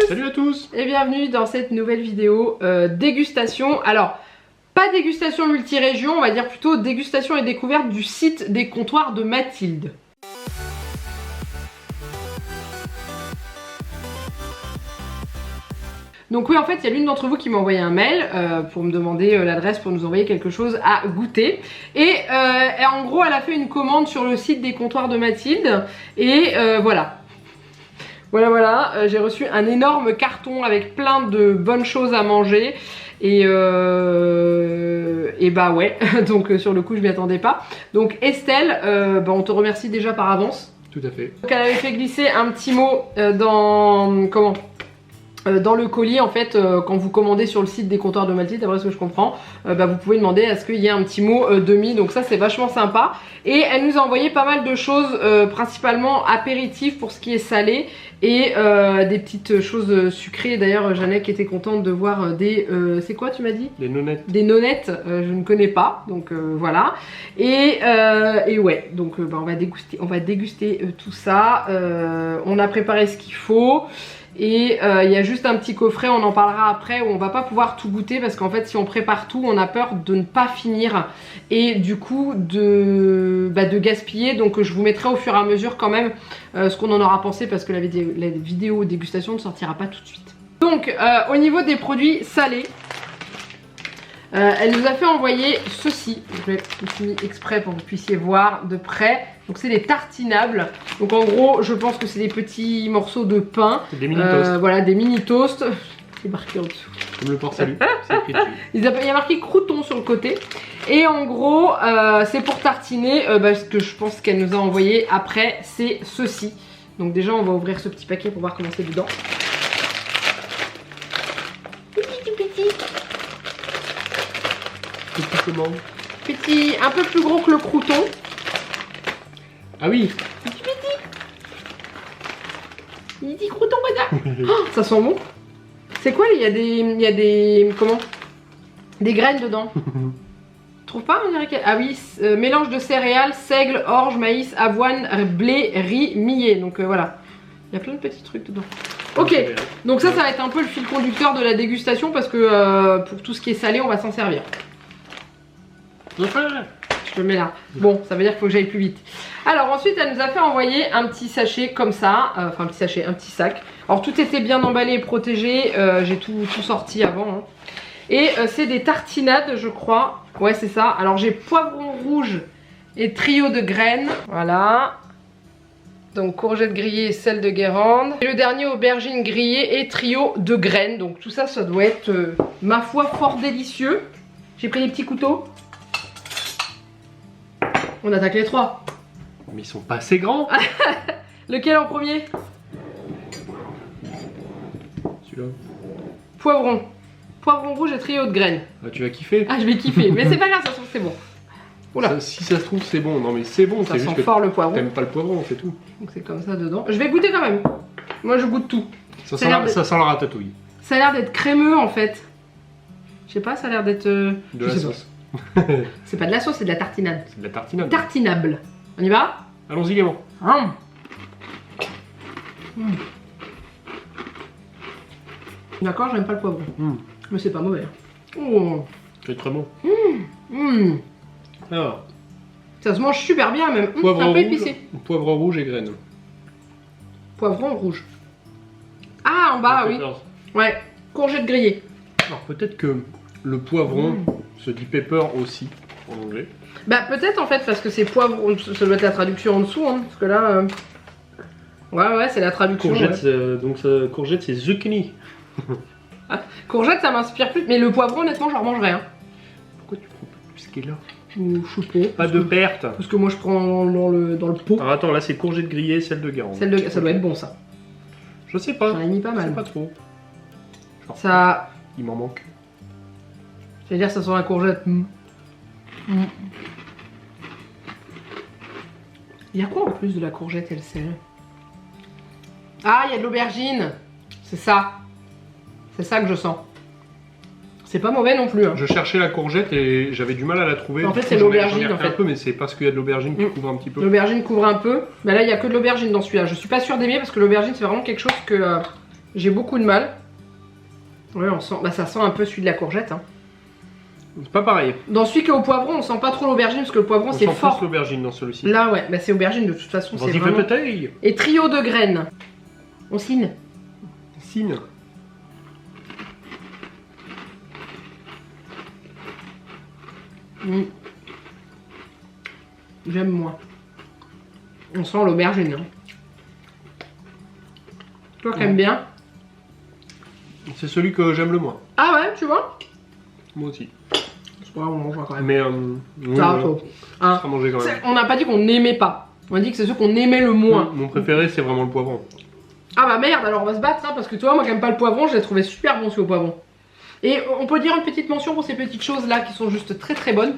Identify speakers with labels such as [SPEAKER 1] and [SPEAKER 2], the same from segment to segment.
[SPEAKER 1] tous!
[SPEAKER 2] Salut à tous!
[SPEAKER 1] Et bienvenue dans cette nouvelle vidéo dégustation. Alors, pas dégustation multi-région, on va dire plutôt dégustation et découverte du site des comptoirs de Mathilde. Donc oui, en fait, il y a l'une d'entre vous qui m'a envoyé un mail pour me demander l'adresse pour nous envoyer quelque chose à goûter. Et en gros, elle a fait une commande sur le site des comptoirs de Mathilde. Et voilà. Voilà, j'ai reçu un énorme carton avec plein de bonnes choses à manger. Et bah ouais, donc sur le coup, je m'y attendais pas. Donc Estelle, on te remercie déjà par avance.
[SPEAKER 2] Tout à fait.
[SPEAKER 1] Donc elle avait fait glisser un petit mot dans le colis, en fait, quand vous commandez sur le site des comptoirs de Mathilde, d'après ce que je comprends, vous pouvez demander à ce qu'il y ait un petit mot demi, donc ça c'est vachement sympa. Et elle nous a envoyé pas mal de choses, principalement apéritifs pour ce qui est salé, et des petites choses sucrées. D'ailleurs, Jeannette était contente de voir des... c'est quoi tu m'as dit?
[SPEAKER 2] Des nonnettes.
[SPEAKER 1] Des nonnettes, je ne connais pas, donc voilà. Et ouais, donc on va déguster tout ça. On a préparé ce qu'il faut. Et il y a juste un petit coffret, on en parlera après, où on va pas pouvoir tout goûter parce qu'en fait si on prépare tout, on a peur de ne pas finir et du coup de gaspiller. Donc je vous mettrai au fur et à mesure quand même ce qu'on en aura pensé, parce que la vidéo dégustation ne sortira pas tout de suite. Donc au niveau des produits salés, elle nous a fait envoyer ceci. Je l'ai mis exprès pour que vous puissiez voir de près. Donc c'est des tartinables. Donc en gros, je pense que c'est des petits morceaux de pain.
[SPEAKER 2] Des mini toasts.
[SPEAKER 1] Voilà, des mini toasts. C'est marqué en dessous.
[SPEAKER 2] Comme le port salut. C'est écrit dessus.
[SPEAKER 1] Il y a marqué crouton sur le côté. Et en gros, c'est pour tartiner. Ce que je pense qu'elle nous a envoyé après, c'est ceci. Donc déjà, on va ouvrir ce petit paquet pour voir comment c'est dedans.
[SPEAKER 2] Petit comment?
[SPEAKER 1] Petit, un peu plus gros que le crouton.
[SPEAKER 2] Ah oui.
[SPEAKER 1] Il dit crouton, regarde. Oh, ça sent bon. C'est quoi? Il y a des comment? Des graines dedans. Trouve pas? On dirait ah oui, mélange de céréales, seigle, orge, maïs, avoine, blé, riz, millet. Donc voilà. Il y a plein de petits trucs dedans. Ok, donc ça va être un peu le fil conducteur de la dégustation, parce que pour tout ce qui est salé, on va s'en servir. Je le mets là. Bon, ça veut dire qu'il faut que j'aille plus vite. Alors ensuite, elle nous a fait envoyer un petit sachet comme ça. Enfin, un petit sachet, un petit sac. Alors tout était bien emballé et protégé. J'ai tout sorti avant. Hein. Et c'est des tartinades, je crois. Ouais, c'est ça. Alors j'ai poivron rouge et trio de graines. Voilà. Donc courgettes grillées et sel de Guérande. Et le dernier, aubergine grillée et trio de graines. Donc tout ça, ça doit être, ma foi, fort délicieux. J'ai pris des petits couteaux. On attaque les trois.
[SPEAKER 2] Mais ils sont pas assez grands.
[SPEAKER 1] Lequel en premier?
[SPEAKER 2] Celui-là.
[SPEAKER 1] Poivron. Poivron rouge et trio de graines.
[SPEAKER 2] Ah, tu vas kiffer.
[SPEAKER 1] Ah, je vais kiffer. Mais c'est pas grave, ça se trouve c'est bon. Oula.
[SPEAKER 2] Si ça se trouve c'est bon. Non mais c'est bon.
[SPEAKER 1] Ça
[SPEAKER 2] C'est
[SPEAKER 1] sent
[SPEAKER 2] juste que
[SPEAKER 1] fort le poivron.
[SPEAKER 2] t'aimes pas le poivron, c'est tout.
[SPEAKER 1] Donc c'est comme ça dedans. Je vais goûter quand même. Moi je goûte tout.
[SPEAKER 2] Ça sent la ratatouille.
[SPEAKER 1] Ça a l'air d'être crémeux en fait. Je sais pas, ça a l'air d'être...
[SPEAKER 2] De la sauce.
[SPEAKER 1] C'est pas de la sauce, c'est de la tartinade.
[SPEAKER 2] C'est de la tartinade.
[SPEAKER 1] Tartinable. On y va?
[SPEAKER 2] Allons-y gaiement.
[SPEAKER 1] D'accord, j'aime pas le poivron. Mais c'est pas mauvais. Oh.
[SPEAKER 2] C'est très bon. Alors,
[SPEAKER 1] ça se mange super bien même.
[SPEAKER 2] poivron
[SPEAKER 1] un peu
[SPEAKER 2] rouge,
[SPEAKER 1] épicé.
[SPEAKER 2] poivron rouge et graines.
[SPEAKER 1] Poivron rouge. Ah, en bas, oui. Ouais, courgette grillée.
[SPEAKER 2] Alors peut-être que le poivron se dit pepper aussi en anglais.
[SPEAKER 1] Bah peut-être en fait, parce que c'est poivron, ça doit être la traduction en dessous, hein, parce que là... Ouais, c'est la traduction.
[SPEAKER 2] Courgette, courgette c'est zucchini.
[SPEAKER 1] Courgette, ça m'inspire plus, mais le poivron, honnêtement, j'en mangerais. Hein.
[SPEAKER 2] Pourquoi tu prends pas plus qu'il est là?
[SPEAKER 1] Je sais
[SPEAKER 2] pas de perte.
[SPEAKER 1] Parce que moi, je prends dans le pot.
[SPEAKER 2] Alors attends, là c'est courgette grillée, sel de Guérande.
[SPEAKER 1] Ça doit être bon, ça.
[SPEAKER 2] Je sais pas.
[SPEAKER 1] Ça a mis pas mal.
[SPEAKER 2] Je sais pas trop. Genre,
[SPEAKER 1] ça...
[SPEAKER 2] Il m'en manque.
[SPEAKER 1] C'est-à-dire, ça sent la courgette. Il y a quoi en plus de la courgette et le sel? Ah, il y a de l'aubergine. C'est ça. C'est ça que je sens. C'est pas mauvais non plus. Hein.
[SPEAKER 2] Je cherchais la courgette et j'avais du mal à la trouver.
[SPEAKER 1] En fait, c'est l'aubergine en fait.
[SPEAKER 2] Un peu, mais c'est parce qu'il y a de l'aubergine qui couvre un petit peu.
[SPEAKER 1] L'aubergine couvre un peu. Mais là, il y a que de l'aubergine dans celui-là. Je suis pas sûre d'aimer parce que l'aubergine, c'est vraiment quelque chose J'ai beaucoup de mal. Ouais, on sent, bah, ça sent un peu celui de la courgette. Hein.
[SPEAKER 2] C'est pas pareil.
[SPEAKER 1] Dans celui qui est au poivron, on sent pas trop l'aubergine parce que le poivron c'est
[SPEAKER 2] On sent
[SPEAKER 1] fort.
[SPEAKER 2] plus l'aubergine dans celui-ci.
[SPEAKER 1] Là, ouais, bah, c'est aubergine de toute façon. C'est
[SPEAKER 2] Vas-y, fais
[SPEAKER 1] vraiment...
[SPEAKER 2] péter.
[SPEAKER 1] Et trio de graines. On signe.
[SPEAKER 2] Signe.
[SPEAKER 1] J'aime moins. On sent l'aubergine. Hein. Toi qui aimes bien.
[SPEAKER 2] C'est celui que j'aime le moins.
[SPEAKER 1] Ah ouais, tu vois.
[SPEAKER 2] Moi aussi.
[SPEAKER 1] C'est pas grave, on mangera quand même.
[SPEAKER 2] Mais oui,
[SPEAKER 1] Ça,
[SPEAKER 2] voilà.
[SPEAKER 1] faut. Hein.
[SPEAKER 2] Ça manger quand même.
[SPEAKER 1] On n'a pas dit qu'on n'aimait pas. On a dit que c'est ceux qu'on aimait le moins.
[SPEAKER 2] Mon préféré, c'est vraiment le poivron.
[SPEAKER 1] Ah bah merde, alors on va se battre, hein, parce que toi, moi qui aime pas le poivron, je l'ai trouvé super bon celui au poivron. Et on peut dire une petite mention pour ces petites choses là qui sont juste très très bonnes.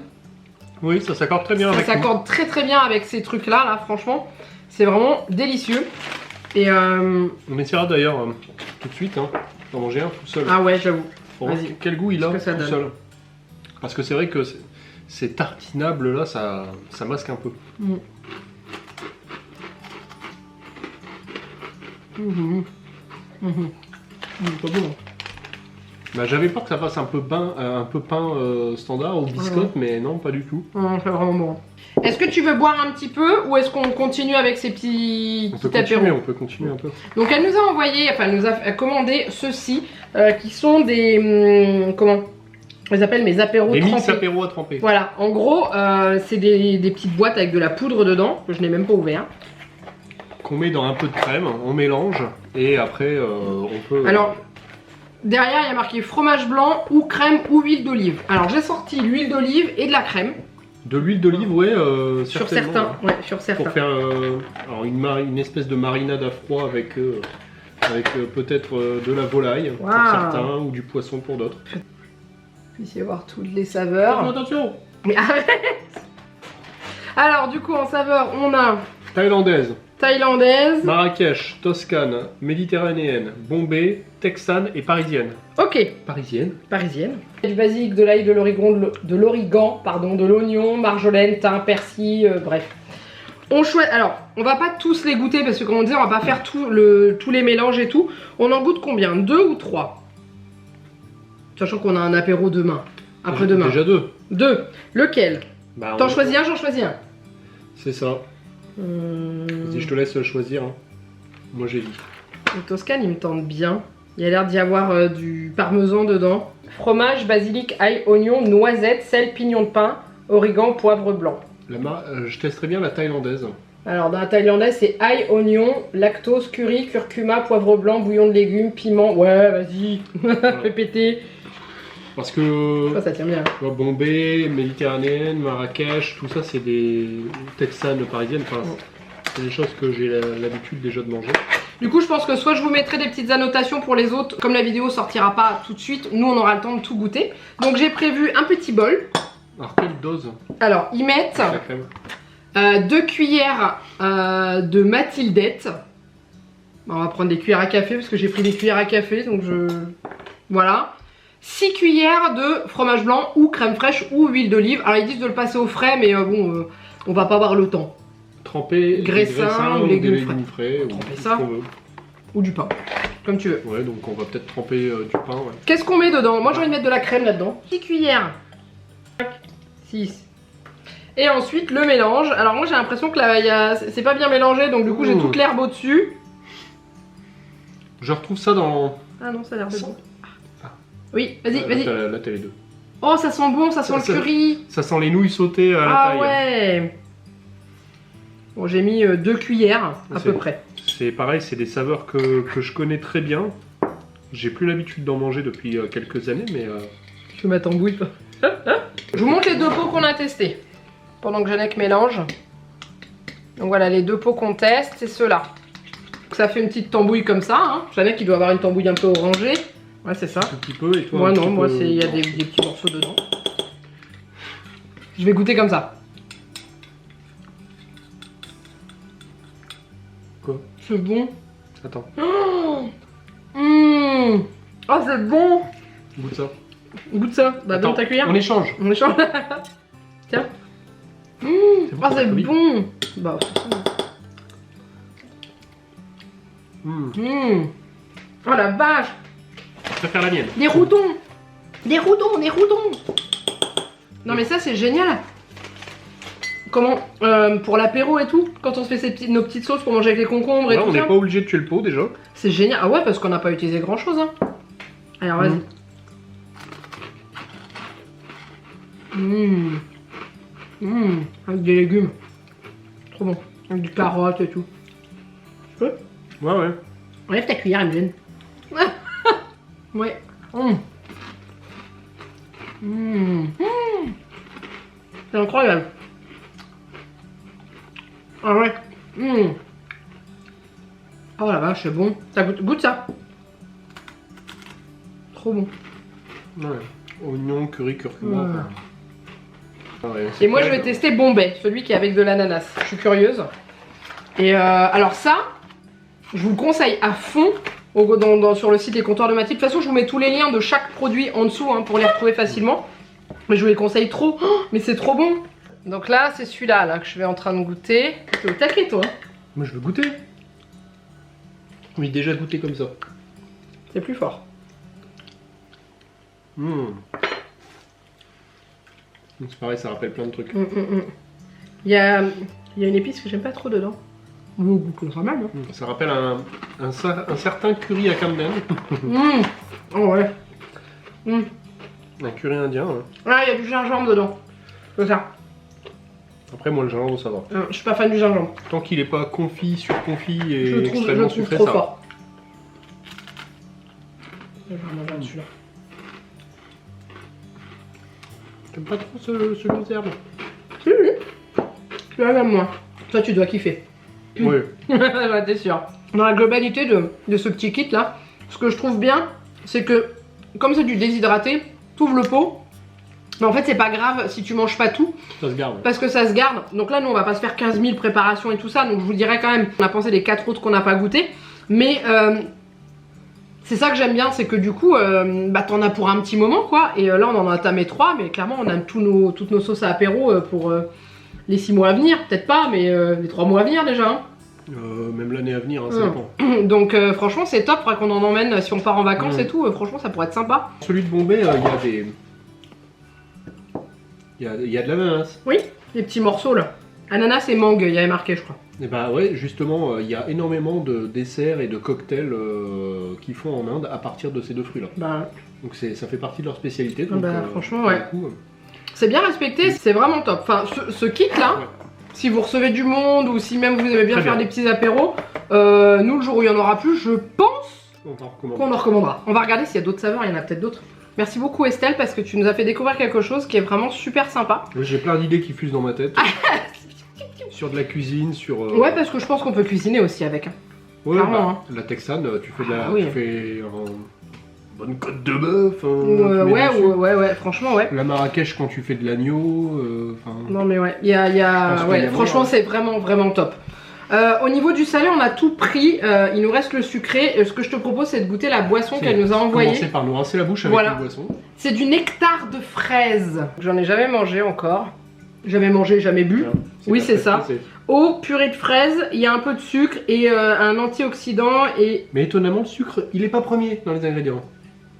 [SPEAKER 2] Oui, ça s'accorde très bien
[SPEAKER 1] Ça
[SPEAKER 2] avec.
[SPEAKER 1] s'accorde très très bien avec ces trucs là, franchement. C'est vraiment délicieux. Et
[SPEAKER 2] On essaiera d'ailleurs tout de suite d'en manger un tout seul.
[SPEAKER 1] ah ouais, j'avoue.
[SPEAKER 2] Pour voir
[SPEAKER 1] Vas-y.
[SPEAKER 2] quel goût il a
[SPEAKER 1] Qu'est-ce que ça
[SPEAKER 2] tout
[SPEAKER 1] donne
[SPEAKER 2] seul. Parce que c'est vrai que ces tartinables là, ça masque un peu.
[SPEAKER 1] Pas bon.
[SPEAKER 2] Bah, j'avais peur que ça fasse un peu pain standard ou biscotte, mais non, pas du tout.
[SPEAKER 1] Non, c'est vraiment bon. Est-ce que tu veux boire un petit peu ou est-ce qu'on continue avec ces petits apéros?
[SPEAKER 2] On peut continuer un peu.
[SPEAKER 1] Donc elle nous a envoyé, enfin elle nous a commandé ceux-ci qui sont des comment on les appelle mes apéros
[SPEAKER 2] Des mix
[SPEAKER 1] trempés.
[SPEAKER 2] apéros à tremper.
[SPEAKER 1] Voilà, en gros c'est des petites boîtes avec de la poudre dedans que je n'ai même pas ouvert.
[SPEAKER 2] Qu'on met dans un peu de crème, on mélange et après on peut.
[SPEAKER 1] Alors derrière il y a marqué fromage blanc ou crème ou huile d'olive. Alors j'ai sorti l'huile d'olive et de la crème.
[SPEAKER 2] De l'huile d'olive, ouais,
[SPEAKER 1] Sur
[SPEAKER 2] certainement,
[SPEAKER 1] certains,
[SPEAKER 2] hein.
[SPEAKER 1] ouais, sur certains.
[SPEAKER 2] Pour faire alors une espèce de marinade à froid avec peut-être de la volaille pour
[SPEAKER 1] Waouh.
[SPEAKER 2] certains ou du poisson pour d'autres.
[SPEAKER 1] Puissiez voir toutes les saveurs.
[SPEAKER 2] Attention.
[SPEAKER 1] Mais arrête. Alors du coup en saveur on a
[SPEAKER 2] Thaïlandaise,
[SPEAKER 1] thaïlandaise.
[SPEAKER 2] Marrakech, Toscane, méditerranéenne, Bombay, texane et parisienne.
[SPEAKER 1] Ok,
[SPEAKER 2] Parisienne.
[SPEAKER 1] parisienne. Du basilic, de l'ail, de l'origan, pardon, de l'oignon, marjolaine, thym, persil, bref. On choisit. Alors, on va pas tous les goûter parce que comme on disait, on va pas faire tous les mélanges et tout. On en goûte combien? 2 ou 3? Sachant qu'on a un apéro demain. Après-demain.
[SPEAKER 2] Déjà deux.
[SPEAKER 1] 2. Lequel?
[SPEAKER 2] Bah,
[SPEAKER 1] T'en choisis un, j'en choisis un.
[SPEAKER 2] C'est ça. Vas-y, je te laisse choisir. Moi j'ai dit.
[SPEAKER 1] Le Toscane, il me tente bien. Il y a l'air d'y avoir du parmesan dedans. Fromage, basilic, ail, oignon, noisette, sel, pignon de pain, origan, poivre blanc.
[SPEAKER 2] Je testerai bien la thaïlandaise.
[SPEAKER 1] Alors dans la thaïlandaise, c'est ail, oignon, lactose, curry, curcuma, poivre blanc, bouillon de légumes, piment. Ouais, vas-y, fais péter.
[SPEAKER 2] Parce que
[SPEAKER 1] Ça tient bien.
[SPEAKER 2] Bombay, méditerranéenne, Marrakech, tout ça c'est des texanes parisiennes. Enfin, c'est des choses que j'ai l'habitude déjà de manger.
[SPEAKER 1] Du coup, je pense que soit je vous mettrai des petites annotations pour les autres, comme la vidéo sortira pas tout de suite, nous on aura le temps de tout goûter. Donc j'ai prévu un petit bol.
[SPEAKER 2] Alors quelle dose
[SPEAKER 1] Alors, ils mettent
[SPEAKER 2] la crème?
[SPEAKER 1] 2 cuillères de Mathildette. On va prendre des cuillères à café parce que j'ai pris des cuillères à café, donc je... Voilà. 6 cuillères de fromage blanc ou crème fraîche ou huile d'olive. Alors ils disent de le passer au frais, mais bon, on va pas avoir le temps.
[SPEAKER 2] Tremper
[SPEAKER 1] Graissin ou
[SPEAKER 2] des
[SPEAKER 1] légumes
[SPEAKER 2] frais ou
[SPEAKER 1] Tremper
[SPEAKER 2] tout
[SPEAKER 1] ça.
[SPEAKER 2] ce qu'on veut.
[SPEAKER 1] Ou du pain, comme tu veux.
[SPEAKER 2] Ouais, donc on va peut-être tremper du pain. Ouais.
[SPEAKER 1] Qu'est-ce qu'on met dedans? Moi j'ai envie de mettre de la crème là-dedans. 6 cuillères. 6. Et ensuite le mélange. Alors moi j'ai l'impression que là c'est pas bien mélangé, donc du coup j'ai toute l'herbe au-dessus.
[SPEAKER 2] Je retrouve ça dans...
[SPEAKER 1] Ah non, ça a l'air de
[SPEAKER 2] Ça-
[SPEAKER 1] bon. Oui, vas-y, vas-y.
[SPEAKER 2] Là t'as les deux.
[SPEAKER 1] Oh, ça sent bon, ça sent le curry.
[SPEAKER 2] Ça sent les nouilles sautées à la
[SPEAKER 1] Ah
[SPEAKER 2] taille.
[SPEAKER 1] ouais. Bon, j'ai mis 2 cuillères à
[SPEAKER 2] C'est-
[SPEAKER 1] peu près.
[SPEAKER 2] C'est pareil, c'est des saveurs que je connais très bien. J'ai plus l'habitude d'en manger depuis quelques années, mais...
[SPEAKER 1] Je ma tambouille. Je vous montre les 2 pots qu'on a testés. Pendant que Janek mélange. Donc voilà, les 2 pots qu'on teste, c'est ceux-là. Ça fait une petite tambouille comme ça. Hein. Janek, il doit avoir une tambouille un peu orangée. Ouais, c'est ça.
[SPEAKER 2] Un petit peu, et toi
[SPEAKER 1] Moi
[SPEAKER 2] un
[SPEAKER 1] non,
[SPEAKER 2] petit
[SPEAKER 1] moi
[SPEAKER 2] peu-
[SPEAKER 1] il y a des petits morceaux dedans. Je vais goûter comme ça.
[SPEAKER 2] Quoi?
[SPEAKER 1] C'est bon.
[SPEAKER 2] Attends,
[SPEAKER 1] Oh, oh c'est bon.
[SPEAKER 2] goûte ça.
[SPEAKER 1] Goûte ça. Bah donne
[SPEAKER 2] Attends,
[SPEAKER 1] ta cuillère.
[SPEAKER 2] on échange.
[SPEAKER 1] On échange. Tiens.
[SPEAKER 2] C'est bon,
[SPEAKER 1] Ah c'est
[SPEAKER 2] oui.
[SPEAKER 1] bon. Bah. Oh la vache.
[SPEAKER 2] Je préfère la mienne.
[SPEAKER 1] Des routons. Des routons, des routons. Non mais ça c'est génial. Comment pour l'apéro et tout, quand on se fait nos petites sauces pour manger avec les concombres et
[SPEAKER 2] Là,
[SPEAKER 1] tout
[SPEAKER 2] on
[SPEAKER 1] ça.
[SPEAKER 2] n'est pas obligé de tuer le pot déjà.
[SPEAKER 1] C'est génial. Ah ouais, parce qu'on n'a pas utilisé grand chose. Hein. Alors vas-y. Avec des légumes. Trop bon. Avec des carottes et tout. Tu peux?
[SPEAKER 2] Ouais.
[SPEAKER 1] Enlève ta cuillère, elle me gêne. Ouais. C'est incroyable. Ah ouais. Oh la vache, c'est bon. Ça goûte ça. Trop bon.
[SPEAKER 2] Ouais. Oignon, curry, curcuma.
[SPEAKER 1] Ouais.
[SPEAKER 2] Ouais,
[SPEAKER 1] Et moi je vais tester Bombay, celui qui est avec de l'ananas. Je suis curieuse. Et alors ça, je vous le conseille à fond sur le site Les Comptoirs de Mathilde. De toute façon, je vous mets tous les liens de chaque produit en dessous hein, pour les retrouver facilement. Mais je vous les conseille trop. Oh, mais c'est trop bon. Donc là, c'est celui-là là, que je vais en train de goûter. T'es au taquet toi.
[SPEAKER 2] Moi je veux goûter. Oui, déjà goûté comme ça.
[SPEAKER 1] C'est plus fort.
[SPEAKER 2] C'est pareil, ça rappelle plein de trucs.
[SPEAKER 1] Il y a une épice que j'aime pas trop dedans. Le goût comme ça même. Hein.
[SPEAKER 2] Ça rappelle un certain curry à Camden.
[SPEAKER 1] Oh ouais.
[SPEAKER 2] Un curry indien. Hein.
[SPEAKER 1] Ah, il y a du gingembre dedans. C'est ça.
[SPEAKER 2] Après, moi, le gingembre, ça va.
[SPEAKER 1] Je suis pas fan du gingembre.
[SPEAKER 2] Tant qu'il est pas confit, surconfit et
[SPEAKER 1] Je le
[SPEAKER 2] extrêmement
[SPEAKER 1] trouve
[SPEAKER 2] sucré,
[SPEAKER 1] trop
[SPEAKER 2] ça
[SPEAKER 1] fort. Je vais en avoir celui-là.
[SPEAKER 2] T'aimes pas trop ce conserve?
[SPEAKER 1] Si. Tu la même moi. Toi, tu dois kiffer.
[SPEAKER 2] Oui.
[SPEAKER 1] Ouais, t'es sûr. Dans la globalité de ce petit kit là, ce que je trouve bien, c'est que comme c'est du déshydraté, t'ouvres le pot. Mais en fait, c'est pas grave si tu manges pas tout.
[SPEAKER 2] Ça se garde.
[SPEAKER 1] Parce que ça se garde. Donc là, nous, on va pas se faire 15 000 préparations et tout ça. Donc je vous dirais quand même, on a pensé les 4 autres qu'on n'a pas goûté. Mais c'est ça que j'aime bien, c'est que du coup, t'en as pour un petit moment quoi. Et là, on en a tamé 3. Mais clairement, on a toutes nos sauces à apéro pour les 6 mois à venir. Peut-être pas, mais les 3 mois à venir déjà. Hein.
[SPEAKER 2] Même l'année à venir, hein, ça dépend.
[SPEAKER 1] Donc franchement, c'est top. Faudrait qu'on en emmène si on part en vacances et tout. Franchement, ça pourrait être sympa.
[SPEAKER 2] Celui de Bombay, il y a des... Il y a de l'ananas.
[SPEAKER 1] Oui, les petits morceaux là. Ananas et mangue, il y avait marqué, je crois.
[SPEAKER 2] Et bah ouais, justement, il y a énormément de desserts et de cocktails qu'ils font en Inde à partir de ces deux fruits-là.
[SPEAKER 1] Bah,
[SPEAKER 2] donc ça fait partie de leur spécialité. Donc,
[SPEAKER 1] franchement, ouais. C'est bien respecté, c'est vraiment top. Enfin, ce kit là, si vous recevez du monde ou si même vous aimez bien faire des petits apéros, nous le jour où il y en aura plus, je pense qu'on en recommandera. On va regarder s'il y a d'autres saveurs, il y en a peut-être d'autres. Merci beaucoup Estelle parce que tu nous as fait découvrir quelque chose qui est vraiment super sympa.
[SPEAKER 2] Oui, j'ai plein d'idées qui fusent dans ma tête. Sur de la cuisine, sur...
[SPEAKER 1] Ouais, parce que je pense qu'on peut cuisiner aussi avec.
[SPEAKER 2] Ouais,
[SPEAKER 1] clairement, hein.
[SPEAKER 2] La texane, tu fais
[SPEAKER 1] oui.
[SPEAKER 2] tu fais bonne côte de bœuf.
[SPEAKER 1] Ouais, franchement, ouais.
[SPEAKER 2] La Marrakech quand tu fais de l'agneau.
[SPEAKER 1] Non mais ouais, franchement c'est vraiment vraiment top. Au niveau du salé, on a tout pris. Il nous reste le sucré. Ce que je te propose, c'est de goûter la boisson qu'elle nous a envoyée.
[SPEAKER 2] Commencer par nous rincer la bouche avec une boisson.
[SPEAKER 1] C'est du nectar de fraise. J'en ai jamais mangé encore. Jamais mangé, jamais bu. Oui, c'est ça. Eau, purée de fraises, il y a un peu de sucre et un antioxydant et...
[SPEAKER 2] Mais étonnamment, le sucre, il est pas premier dans les ingrédients.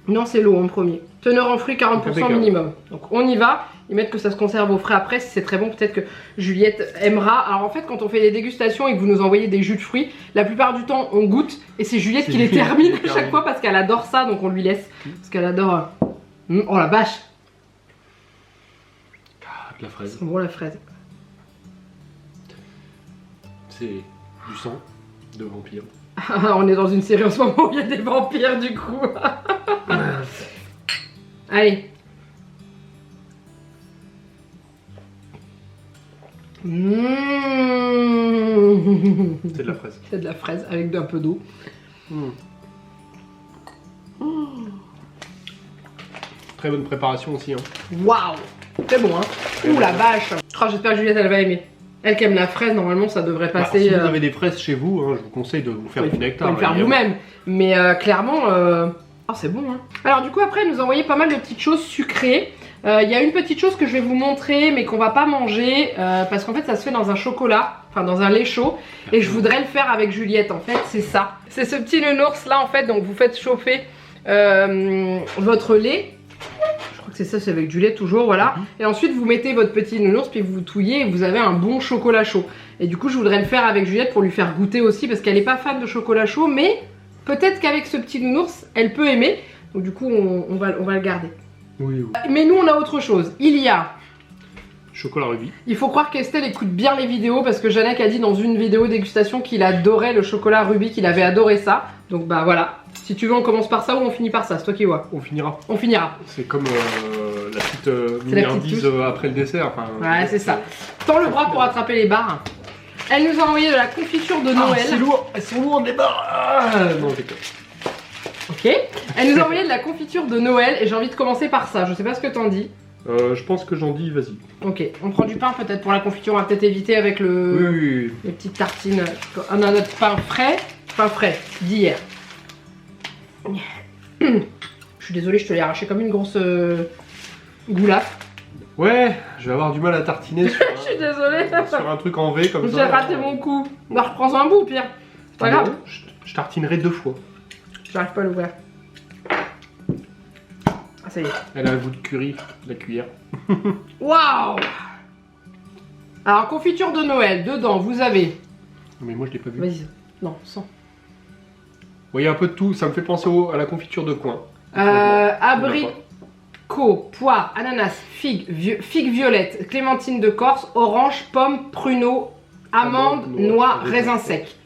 [SPEAKER 1] Non, c'est l'eau en premier. Teneur en fruits 40% minimum. Donc on y va. Ils mettent que ça se conserve au frais après. Si c'est très bon, peut-être que Juliette aimera. Alors en fait, quand on fait les dégustations et que vous nous envoyez des jus de fruits, la plupart du temps, on goûte. Et c'est Juliette qui les termine à chaque fois parce qu'elle adore ça. Donc on lui laisse. Parce qu'elle adore... Oh la vache!
[SPEAKER 2] De la fraise.
[SPEAKER 1] C'est bon la fraise.
[SPEAKER 2] C'est du sang de vampire.
[SPEAKER 1] On est dans une série en ce moment où il y a des vampires du coup. Allez.
[SPEAKER 2] C'est de la fraise.
[SPEAKER 1] C'est de la fraise avec un peu d'eau.
[SPEAKER 2] Très bonne préparation aussi. Hein.
[SPEAKER 1] Waouh! C'est bon, hein? Ouh la vache! Oh, j'espère que Juliette elle va aimer. Elle qui aime la fraise, normalement ça devrait passer.
[SPEAKER 2] Si vous avez des fraises chez vous, hein, je vous conseille de vous faire du nectar.
[SPEAKER 1] Vous pouvez le faire vous-même. Mais clairement, Oh, c'est bon, hein. Alors, du coup, après, elle nous a envoyé pas mal de petites choses sucrées. Il y a une petite chose que je vais vous montrer, mais qu'on va pas manger, parce qu'en fait, ça se fait dans un chocolat, enfin, dans un lait chaud. Et je voudrais le faire avec Juliette, en fait, c'est ça. C'est ce petit nounours là, en fait, donc vous faites chauffer votre lait. Je crois que c'est ça, c'est avec Juliette toujours, voilà. Et ensuite, vous mettez votre petit nounours, puis vous touillez et vous avez un bon chocolat chaud. Et du coup, je voudrais le faire avec Juliette pour lui faire goûter aussi, parce qu'elle n'est pas fan de chocolat chaud, mais peut-être qu'avec ce petit nounours, elle peut aimer. Donc du coup, on va le garder.
[SPEAKER 2] Oui, oui.
[SPEAKER 1] Mais nous, on a autre chose. Il y a...
[SPEAKER 2] Chocolat rubis.
[SPEAKER 1] Il faut croire qu'Estelle écoute bien les vidéos, parce que Janek a dit dans une vidéo dégustation qu'il adorait le chocolat rubis, qu'il avait adoré ça. Donc bah voilà. Si tu veux, on commence par ça ou on finit par ça, c'est toi qui vois.
[SPEAKER 2] On finira.
[SPEAKER 1] On finira.
[SPEAKER 2] C'est comme la petite milliardise après le dessert. Enfin,
[SPEAKER 1] ouais, c'est ça. Tends le bras pour attraper les barres. Elle nous a envoyé de la confiture de Noël.
[SPEAKER 2] C'est lourd. Elles sont lourdes les barres. Ah, non, d'accord.
[SPEAKER 1] Ok. Elle nous a envoyé de la confiture de Noël et j'ai envie de commencer par ça. Je sais pas ce que t'en dis.
[SPEAKER 2] Je pense que j'en dis, vas-y.
[SPEAKER 1] Ok. On prend du pain peut-être pour la confiture. On va peut-être éviter avec le...
[SPEAKER 2] Oui.
[SPEAKER 1] les petites tartines. On a notre pain frais d'hier. Je suis désolée, je te l'ai arraché comme une grosse goulaffe.
[SPEAKER 2] Ouais, je vais avoir du mal à tartiner sur,
[SPEAKER 1] Je suis désolée.
[SPEAKER 2] sur un truc en V comme ça.
[SPEAKER 1] J'ai raté mon coup. Bah, reprends un bout au pire. C'est pas grave.
[SPEAKER 2] Je tartinerai 2 fois.
[SPEAKER 1] J'arrive pas à l'ouvrir. Ah, ça y est.
[SPEAKER 2] Elle a un goût de curry, la cuillère.
[SPEAKER 1] Waouh! Alors, confiture de Noël. Dedans, vous avez...
[SPEAKER 2] Mais moi, je l'ai pas vu.
[SPEAKER 1] Vas-y. Non, sans.
[SPEAKER 2] Vous voyez un peu de tout, ça me fait penser à la confiture de coin.
[SPEAKER 1] Abricot, poire, ananas, figue violette, clémentine de Corse, orange, pomme, pruneau, amande, noix, raisin sec,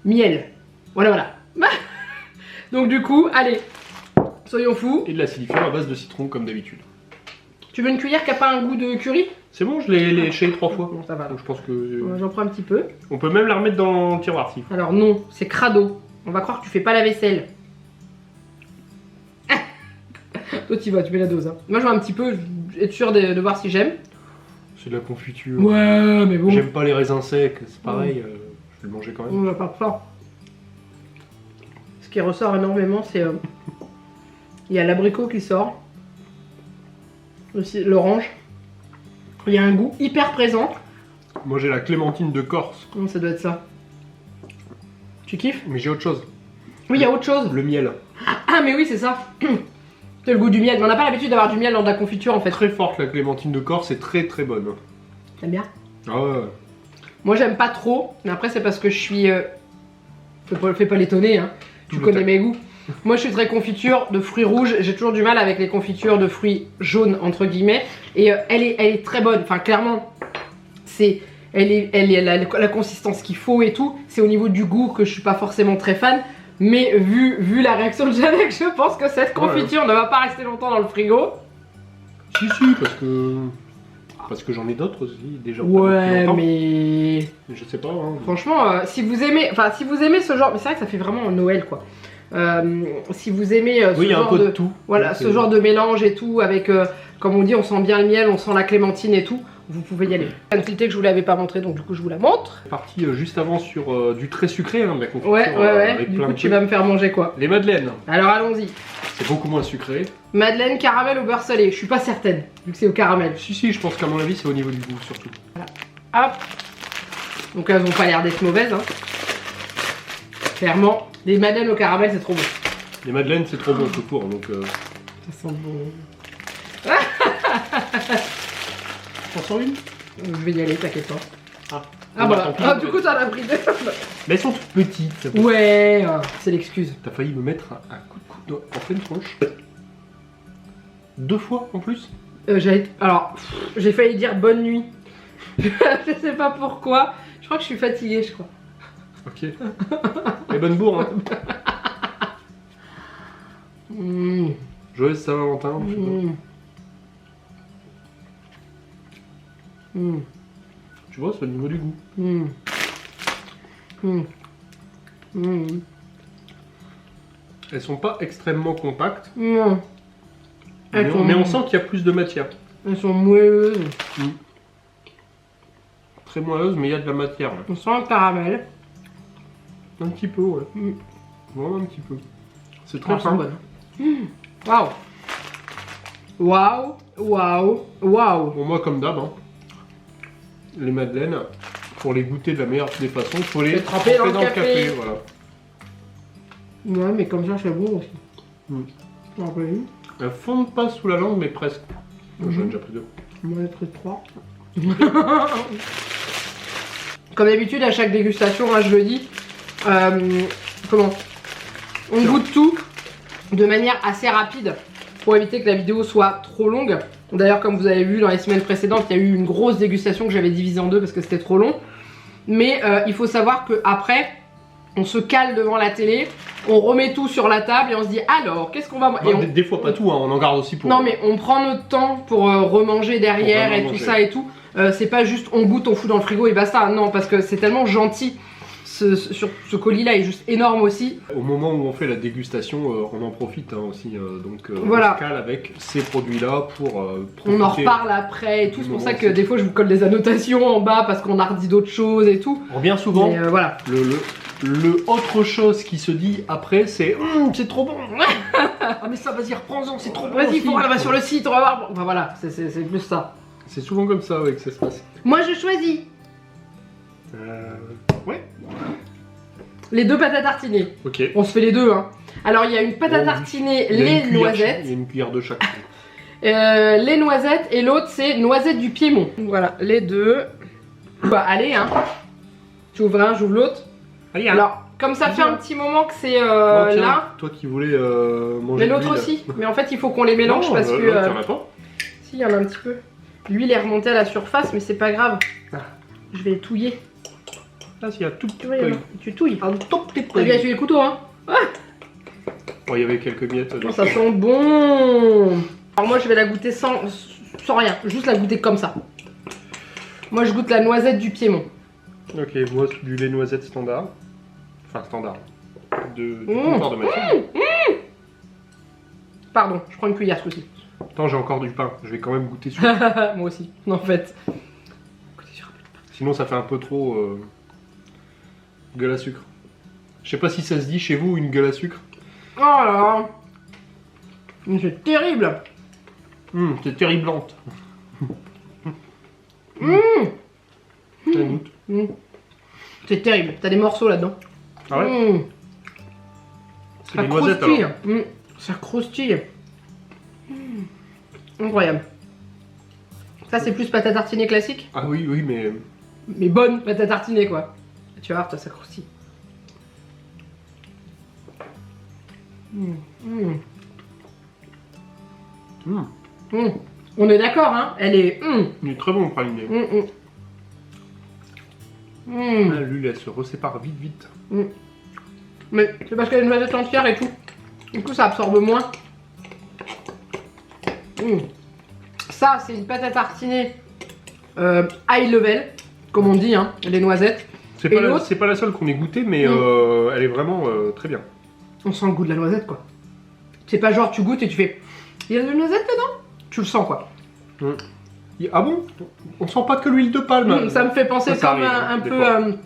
[SPEAKER 1] miel. Voilà. Donc du coup, allez, soyons fous.
[SPEAKER 2] Et de l'acidifiant à base de citron comme d'habitude.
[SPEAKER 1] Tu veux une cuillère qui a pas un goût de curry?
[SPEAKER 2] C'est bon, je l'ai léché 3 fois.
[SPEAKER 1] Bon, ça va.
[SPEAKER 2] Donc je pense que...
[SPEAKER 1] J'en prends un petit peu.
[SPEAKER 2] On peut même la remettre dans le tiroir si.
[SPEAKER 1] Alors non, c'est crado. On va croire que tu fais pas la vaisselle. Toi tu vas, tu mets la dose. Hein. Moi je vois un petit peu, être sûr de voir si j'aime.
[SPEAKER 2] C'est de la confiture.
[SPEAKER 1] Ouais, mais bon.
[SPEAKER 2] J'aime pas les raisins secs, c'est pareil, je vais le manger quand même.
[SPEAKER 1] On va pas fort. Ce qui ressort énormément, c'est... il y a l'abricot qui sort. Aussi l'orange. Il y a un goût hyper présent.
[SPEAKER 2] Moi j'ai la clémentine de Corse.
[SPEAKER 1] Comment ça doit être ça? Tu kiffes?
[SPEAKER 2] Mais j'ai autre chose.
[SPEAKER 1] Oui, il y a autre chose.
[SPEAKER 2] Le miel.
[SPEAKER 1] Ah mais oui, c'est ça. C'est le goût du miel. Mais on n'a pas l'habitude d'avoir du miel dans de la confiture en fait.
[SPEAKER 2] Très forte la clémentine de Corse, c'est très très bonne.
[SPEAKER 1] T'aimes bien?
[SPEAKER 2] Ah ouais.
[SPEAKER 1] Moi j'aime pas trop, mais après c'est parce que je suis... Fais pas l'étonner, hein. Tu connais mes goûts. Moi je suis très confiture de fruits rouges, j'ai toujours du mal avec les confitures de fruits jaunes entre guillemets. Et elle est très bonne, enfin clairement, elle a la consistance qu'il faut et tout. C'est au niveau du goût que je suis pas forcément très fan. Mais vu la réaction de Janek, je pense que cette confiture ne va pas rester longtemps dans le frigo.
[SPEAKER 2] Si, parce que j'en ai d'autres aussi déjà.
[SPEAKER 1] Ouais, mais...
[SPEAKER 2] Je sais pas. Hein.
[SPEAKER 1] Franchement, si vous aimez ce genre... Mais c'est vrai que ça fait vraiment Noël, quoi. Si vous aimez ce
[SPEAKER 2] oui,
[SPEAKER 1] genre
[SPEAKER 2] un peu de tout.
[SPEAKER 1] Voilà, ce genre de mélange et tout, avec, comme on dit, on sent bien le miel, on sent la clémentine et tout, vous pouvez y aller. La quantité que je vous l'avais pas montré, donc du coup je vous la montre.
[SPEAKER 2] Parti juste avant sur du très sucré, hein, de la confiture.
[SPEAKER 1] Ouais.
[SPEAKER 2] Avec
[SPEAKER 1] Du
[SPEAKER 2] plein
[SPEAKER 1] coup
[SPEAKER 2] de
[SPEAKER 1] tu
[SPEAKER 2] trucs.
[SPEAKER 1] vas me faire manger quoi?
[SPEAKER 2] Les madeleines.
[SPEAKER 1] Alors allons-y.
[SPEAKER 2] C'est beaucoup moins sucré.
[SPEAKER 1] Madeleine caramel au beurre salé, je suis pas certaine, vu que c'est au caramel.
[SPEAKER 2] Si, je pense qu'à mon avis c'est au niveau du goût surtout.
[SPEAKER 1] Voilà. Hop. Donc elles ont pas l'air d'être mauvaises, hein. Clairement, les madeleines au caramel c'est trop bon.
[SPEAKER 2] Les madeleines c'est trop bon tout court, donc...
[SPEAKER 1] Ça sent bon.
[SPEAKER 2] T'en sors une?
[SPEAKER 1] Je vais y aller, t'inquiète pas.
[SPEAKER 2] Ah
[SPEAKER 1] voilà.
[SPEAKER 2] bah,
[SPEAKER 1] Du coup t'en as pris deux.
[SPEAKER 2] Mais elles sont toutes petites. Ça peut...
[SPEAKER 1] Ouais, c'est l'excuse.
[SPEAKER 2] T'as failli me mettre un coup de couteau en pleine tronche. 2 fois en plus.
[SPEAKER 1] Alors, j'ai failli dire bonne nuit. Je sais pas pourquoi. Je crois que je suis fatiguée, je crois.
[SPEAKER 2] Ok. Et bonne bourre, hein. Joyeux Saint-Valentin. je sais pas. Tu vois, c'est au niveau du goût. Elles sont pas extrêmement compactes.
[SPEAKER 1] Non.
[SPEAKER 2] Mais on sent qu'il y a plus de matière.
[SPEAKER 1] Elles sont moelleuses.
[SPEAKER 2] Très moelleuse, mais il y a de la matière. Là.
[SPEAKER 1] On sent le caramel.
[SPEAKER 2] Un petit peu, ouais. Vraiment un petit peu. C'est très
[SPEAKER 1] Elles sont
[SPEAKER 2] fin.
[SPEAKER 1] bonnes. Waouh. Waouh, waouh, waouh.
[SPEAKER 2] Bon, moi, comme d'hab, hein, les madeleines, pour les goûter de la meilleure des façons, il faut les
[SPEAKER 1] tremper dans le café.
[SPEAKER 2] Voilà.
[SPEAKER 1] Ouais, mais comme ça, c'est bon aussi.
[SPEAKER 2] Elles fondent pas sous la langue, mais presque. J'en ai déjà pris 2.
[SPEAKER 1] Moi, j'en ai pris 3. Comme d'habitude, à chaque dégustation, moi je le dis, comment on goûte tout de manière assez rapide pour éviter que la vidéo soit trop longue. D'ailleurs, comme vous avez vu dans les semaines précédentes, il y a eu une grosse dégustation que j'avais divisée en 2 parce que c'était trop long. Mais il faut savoir qu'après, on se cale devant la télé, on remet tout sur la table et on se dit alors, qu'est-ce qu'on va...
[SPEAKER 2] Bon, des fois pas tout, hein, on en garde aussi pour...
[SPEAKER 1] Non mais on prend notre temps pour remanger derrière et tout ça et tout. C'est pas juste on goûte, on fout dans le frigo et basta. Non, parce que c'est tellement gentil. Ce colis là est juste énorme aussi.
[SPEAKER 2] Au moment où on fait la dégustation, on en profite hein, aussi. Donc
[SPEAKER 1] voilà.
[SPEAKER 2] On se cale avec ces produits là pour
[SPEAKER 1] on en reparle après et tout. C'est pour ça que des fois je vous colle des annotations en bas parce qu'on a redit d'autres choses et tout.
[SPEAKER 2] Alors, bien souvent,
[SPEAKER 1] mais, voilà.
[SPEAKER 2] le autre chose qui se dit après c'est c'est trop bon. Ah mais ça vas-y reprends-en, c'est trop bon.
[SPEAKER 1] Vas-y, on va sur le site, on va voir. Enfin voilà, c'est plus ça.
[SPEAKER 2] C'est souvent comme ça que ça se passe.
[SPEAKER 1] Moi je choisis.
[SPEAKER 2] Ouais.
[SPEAKER 1] Les 2 pâtes à tartiner.
[SPEAKER 2] Ok.
[SPEAKER 1] On se fait les 2 hein. Alors il y a une pâte à tartiner les noisettes.
[SPEAKER 2] Il y a une cuillère de chaque.
[SPEAKER 1] Les noisettes et l'autre c'est noisettes du Piémont. Voilà, les 2. Bah allez hein. Tu ouvres un, j'ouvre l'autre.
[SPEAKER 2] Allez, hein.
[SPEAKER 1] Alors comme ça fait un petit moment que c'est
[SPEAKER 2] tiens,
[SPEAKER 1] là.
[SPEAKER 2] Toi qui voulais manger.
[SPEAKER 1] Mais l'autre aussi. Mais en fait il faut qu'on les mélange parce que.
[SPEAKER 2] T'en as pas.
[SPEAKER 1] Si, il y en a un petit peu. L'huile est remontée à la surface, mais c'est pas grave. Je vais touiller.
[SPEAKER 2] Là, s'il y a tout petit
[SPEAKER 1] peu. Tu touilles.
[SPEAKER 2] Un tout petit peu.
[SPEAKER 1] T'as bien essuyé le couteau, hein.
[SPEAKER 2] Bon, il y avait quelques miettes.
[SPEAKER 1] Oh, ça sent bon. Alors moi, je vais la goûter sans rien. Juste la goûter comme ça. Moi, je goûte la noisette du Piémont.
[SPEAKER 2] Ok, moi, du lait noisette standard. Enfin, standard. Du comptoir de Mathieu.
[SPEAKER 1] Pardon, je prends une cuillère ce coup-ci.
[SPEAKER 2] Attends, j'ai encore du pain. Je vais quand même goûter sur.
[SPEAKER 1] Moi aussi, en fait.
[SPEAKER 2] Sinon, ça fait un peu trop gueule à sucre. Je sais pas si ça se dit chez vous une gueule à sucre.
[SPEAKER 1] Oh là là. C'est terrible.
[SPEAKER 2] C'est terriblante.
[SPEAKER 1] C'est terrible. T'as des morceaux là-dedans.
[SPEAKER 2] Ah ouais. C'est des noisettes alors.
[SPEAKER 1] Ça croustille. Incroyable. Ça c'est plus pâte à tartiner classique.
[SPEAKER 2] Ah oui, oui, mais...
[SPEAKER 1] Mais bonne pâte à tartiner quoi. Tu vas voir, toi ça croustille. On est d'accord hein. Elle est...
[SPEAKER 2] Il est très bon le praliné. Ah, l'huile elle se resépare vite.
[SPEAKER 1] Mais c'est parce qu'elle est une noisette entière et tout. Du coup ça absorbe moins. Ça c'est une pâte à tartiner high level, comme on dit, hein, les noisettes.
[SPEAKER 2] C'est pas la seule qu'on ait goûtée, mais elle est vraiment très bien.
[SPEAKER 1] On sent le goût de la noisette quoi. C'est pas genre tu goûtes et tu fais... Il y a de la noisette dedans. Tu le sens quoi.
[SPEAKER 2] Ah bon? On sent pas que l'huile de palme.
[SPEAKER 1] Ça me fait penser
[SPEAKER 2] ça
[SPEAKER 1] comme
[SPEAKER 2] arrive,
[SPEAKER 1] un peu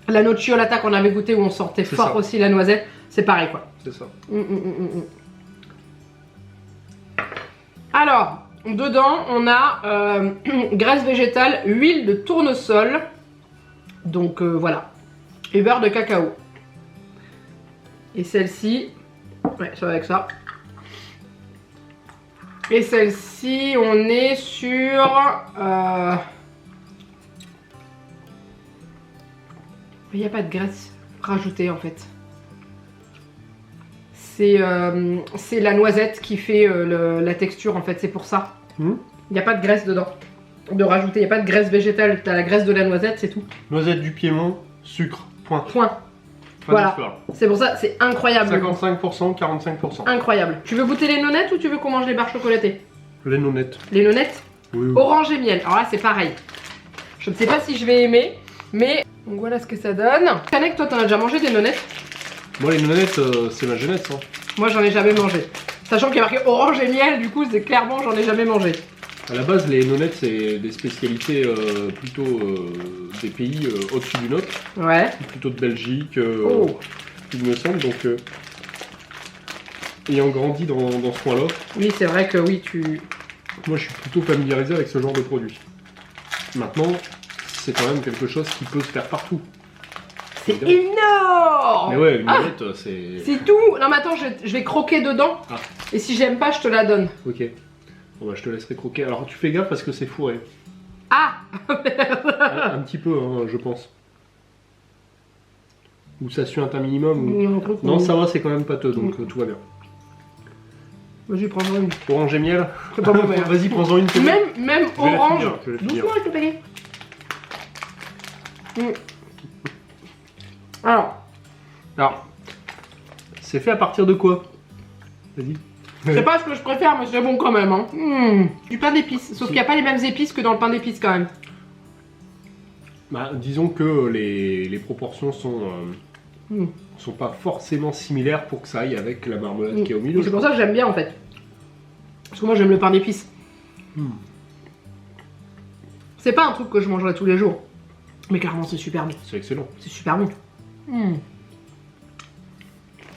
[SPEAKER 1] la nocciolata qu'on avait goûté où on sentait fort aussi la noisette. C'est pareil quoi.
[SPEAKER 2] C'est ça.
[SPEAKER 1] Alors, dedans on a graisse végétale, huile de tournesol. Donc voilà. Et beurre de cacao. Et celle-ci... Ouais, ça va avec ça. Et celle-ci, on est sur... Il n'y a pas de graisse rajoutée en fait. C'est la noisette qui fait la texture en fait, c'est pour ça. Il n'y a pas de graisse dedans. De rajouter, il n'y a pas de graisse végétale. Tu as la graisse de la noisette, c'est tout.
[SPEAKER 2] Noisette du Piémont, sucre, point.
[SPEAKER 1] Voilà, c'est pour ça, c'est incroyable.
[SPEAKER 2] 55%, 45%.
[SPEAKER 1] Incroyable. Tu veux goûter les nonnettes ou tu veux qu'on mange les barres chocolatées?
[SPEAKER 2] Les nonnettes.
[SPEAKER 1] Les nonnettes?
[SPEAKER 2] Oui.
[SPEAKER 1] Orange et miel. Alors là, c'est pareil. Je ne sais pas si je vais aimer, mais donc voilà ce que ça donne. Canek, toi, t'en as déjà mangé des nonnettes?
[SPEAKER 2] Moi, les nonnettes, c'est ma jeunesse. Hein.
[SPEAKER 1] Moi, j'en ai jamais mangé. Sachant qu'il y a marqué orange et miel, du coup, c'est clairement, j'en ai jamais mangé.
[SPEAKER 2] À la base, les nonnettes, c'est des spécialités plutôt des pays au-dessus du nôtre. Ouais. Plutôt de Belgique, il me semble. Donc, ayant grandi dans ce coin-là,
[SPEAKER 1] Oui, c'est vrai que oui, tu...
[SPEAKER 2] moi je suis plutôt familiarisé avec ce genre de produit. Maintenant, c'est quand même quelque chose qui peut se faire partout.
[SPEAKER 1] C'est
[SPEAKER 2] Évidemment.
[SPEAKER 1] énorme!
[SPEAKER 2] Mais ouais, une galette, c'est...
[SPEAKER 1] C'est tout! Non mais attends, je vais croquer dedans.
[SPEAKER 2] Ah.
[SPEAKER 1] Et si j'aime pas, je te la donne.
[SPEAKER 2] Ok. Bon bah je te laisserai croquer. Alors tu fais gaffe parce que c'est fourré.
[SPEAKER 1] Ah!
[SPEAKER 2] Un petit peu, hein, je pense. Ou ça suinte un minimum. Ou... Non, ça va, c'est quand même pâteux, donc tout va bien.
[SPEAKER 1] Vas-y, prends-en une.
[SPEAKER 2] Orange et miel.
[SPEAKER 1] C'est pas mauvais.
[SPEAKER 2] Vas-y, prends-en une. c'est bon.
[SPEAKER 1] Même
[SPEAKER 2] Je vais la
[SPEAKER 1] orange.
[SPEAKER 2] finir, je vais la finir.
[SPEAKER 1] Doucement avec le paquet. Alors,
[SPEAKER 2] c'est fait à partir de quoi? Vas-y.
[SPEAKER 1] c'est pas ce que je préfère, mais c'est bon quand même. Hein. Du pain d'épices, sauf qu'il n'y a pas les mêmes épices que dans le pain d'épices quand même.
[SPEAKER 2] Bah, disons que les proportions sont pas forcément similaires pour que ça aille avec la marmelade qui est au milieu.
[SPEAKER 1] C'est pour ça que j'aime bien en fait. Parce que moi j'aime le pain d'épices. C'est pas un truc que je mangerais tous les jours. Mais clairement c'est super bon.
[SPEAKER 2] C'est excellent.
[SPEAKER 1] C'est super bon.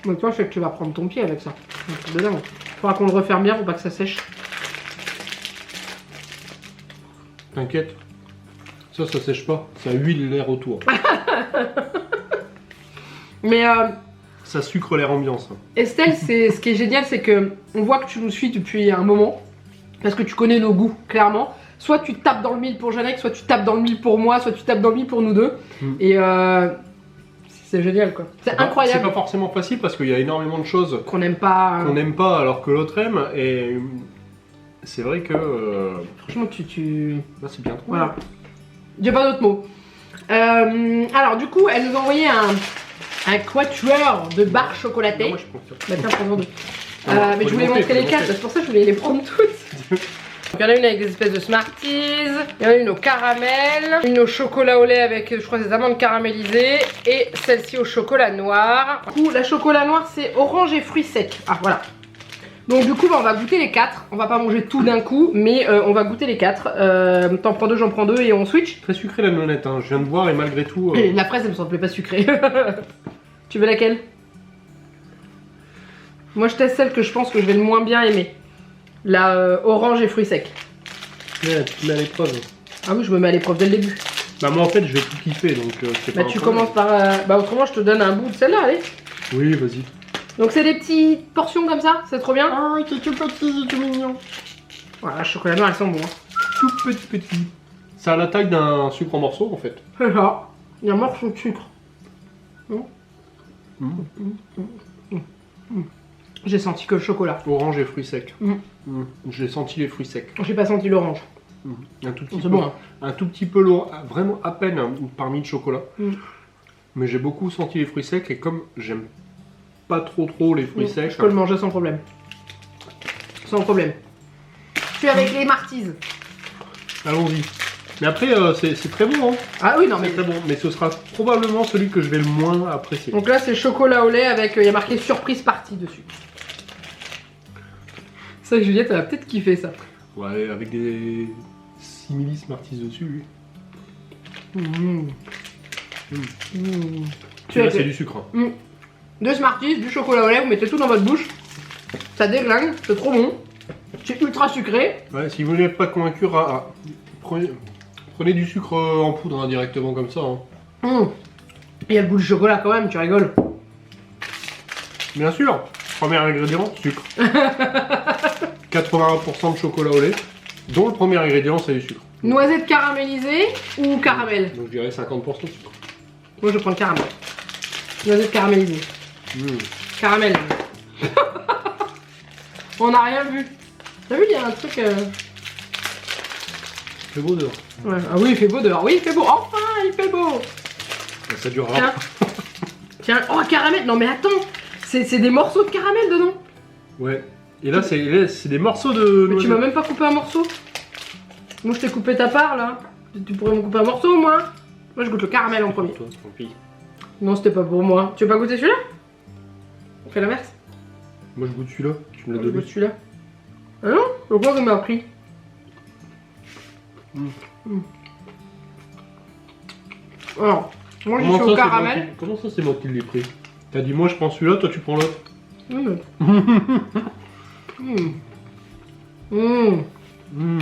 [SPEAKER 1] Donc toi je sais que tu vas prendre ton pied avec ça. Dedans. Faudra qu'on le referme bien pour pas que ça sèche.
[SPEAKER 2] T'inquiète. Ça sèche pas. Ça huile l'air autour.
[SPEAKER 1] Mais
[SPEAKER 2] Ça sucre l'air ambiance.
[SPEAKER 1] Estelle, ce qui est génial, c'est que on voit que tu nous suis depuis un moment. Parce que tu connais nos goûts, clairement. Soit tu tapes dans le mille pour Jeannette, soit tu tapes dans le mille pour moi, soit tu tapes dans le mille pour nous deux. Et c'est génial quoi. C'est incroyable.
[SPEAKER 2] C'est pas forcément facile parce qu'il y a énormément de choses
[SPEAKER 1] qu'on n'aime pas.
[SPEAKER 2] Qu'on n'aime pas alors que l'autre aime. Et c'est vrai que...
[SPEAKER 1] Franchement,
[SPEAKER 2] Là, c'est bien trop.
[SPEAKER 1] Voilà. J'ai pas d'autres mots. Alors du coup, elle nous a envoyé un quatuor de barres chocolatées.
[SPEAKER 2] Non, moi, je confirme.
[SPEAKER 1] Bah tiens, prends-en deux.
[SPEAKER 2] Non,
[SPEAKER 1] Mais je voulais montrer les quatre, c'est pour ça que je voulais les prendre toutes. Donc il y en a une avec des espèces de Smarties, il y en a une au caramel, une au chocolat au lait avec je crois des amandes caramélisées et celle-ci au chocolat noir. Du coup la chocolat noir c'est orange et fruits secs. Ah voilà. Donc du coup bah, on va goûter les quatre, on va pas manger tout d'un coup mais on va goûter les quatre. T'en prends deux, j'en prends deux et on switch.
[SPEAKER 2] Très sucré la nonnette, hein. Je viens de boire et malgré tout...
[SPEAKER 1] La fraise elle me semblait pas sucrée. Tu veux laquelle? Moi je teste celle que je pense que je vais le moins bien aimer. La orange et fruits secs.
[SPEAKER 2] Ouais, tu te mets à l'épreuve.
[SPEAKER 1] Ah oui, je me mets à l'épreuve dès le début.
[SPEAKER 2] Bah moi en fait je vais tout kiffer donc c'est pas
[SPEAKER 1] Bah tu
[SPEAKER 2] un problème.
[SPEAKER 1] commences par... Bah autrement je te donne un bout de celle-là, allez.
[SPEAKER 2] Oui, vas-y.
[SPEAKER 1] Donc c'est des petites portions comme ça, c'est trop bien.
[SPEAKER 2] Oh, c'est tout petit, tout mignon.
[SPEAKER 1] Voilà, le chocolat noir, elles sont bons. Hein.
[SPEAKER 2] Tout petit. Ça a la taille d'un sucre en morceaux en fait.
[SPEAKER 1] C'est ça. Il y a un morceau de sucre. J'ai senti que le chocolat.
[SPEAKER 2] Orange et fruits secs. J'ai senti les fruits secs.
[SPEAKER 1] J'ai pas senti l'orange.
[SPEAKER 2] Un tout petit
[SPEAKER 1] C'est
[SPEAKER 2] peu.
[SPEAKER 1] bon. Hein.
[SPEAKER 2] Un tout petit peu lourd, vraiment à peine parmi le chocolat. Mais j'ai beaucoup senti les fruits secs et comme j'aime pas trop les fruits secs.
[SPEAKER 1] Je peux le manger sans problème. Sans problème. Je suis avec les Marties.
[SPEAKER 2] Allons-y. Mais après c'est très bon hein.
[SPEAKER 1] Ah oui non mais...
[SPEAKER 2] C'est très bon, mais ce sera probablement celui que je vais le moins apprécier.
[SPEAKER 1] Donc là c'est chocolat au lait avec... Il y a marqué surprise partie dessus. Ça Juliette elle a peut-être kiffé ça.
[SPEAKER 2] Ouais, avec des simili Smarties dessus, oui.
[SPEAKER 1] Tu
[SPEAKER 2] Là,
[SPEAKER 1] as
[SPEAKER 2] c'est du sucre. Hein.
[SPEAKER 1] Deux Smarties, du chocolat au lait, vous mettez tout dans votre bouche. Ça déglingue, c'est trop bon. C'est ultra sucré.
[SPEAKER 2] Ouais, si vous n'êtes pas convaincu, prenez du sucre en poudre hein, directement comme ça. Hein.
[SPEAKER 1] Il y a le goût du chocolat quand même, tu rigoles.
[SPEAKER 2] Bien sûr, premier ingrédient, sucre. 81% de chocolat au lait, dont le premier ingrédient c'est du sucre.
[SPEAKER 1] Noisette caramélisée ou caramel?
[SPEAKER 2] Donc je dirais 50% de sucre.
[SPEAKER 1] Moi je prends le caramel. Noisette caramélisée. Caramel. On n'a rien vu. T'as vu, il y a un truc...
[SPEAKER 2] C'est beau dehors.
[SPEAKER 1] Ouais. Ah oui, il fait beau dehors. Oui, il fait beau. Enfin, il fait beau.
[SPEAKER 2] Ça durera.
[SPEAKER 1] Tiens. Tiens. Oh, caramel. Non mais attends. C'est des morceaux de caramel dedans.
[SPEAKER 2] Ouais. Et là, c'est des morceaux de...
[SPEAKER 1] Mais tu m'as même pas coupé un morceau. Moi, je t'ai coupé ta part, là. Tu pourrais me couper un morceau, moi. Moi, je goûte le caramel en premier.
[SPEAKER 2] Toi, tant pis.
[SPEAKER 1] Non, c'était pas pour moi. Tu veux pas goûter celui-là? On fait l'inverse.
[SPEAKER 2] Moi, je goûte celui-là. Tu me l'as
[SPEAKER 1] Je
[SPEAKER 2] donné.
[SPEAKER 1] goûte celui-là. Ah non? Pourquoi il m'a pris? Alors, moi, je suis au caramel.
[SPEAKER 2] Comment ça, c'est moi qui l'ai pris? T'as dit, moi, je prends celui-là, toi, tu prends l'autre.
[SPEAKER 1] Mmh. Mmh. Mmh.
[SPEAKER 2] Mmh.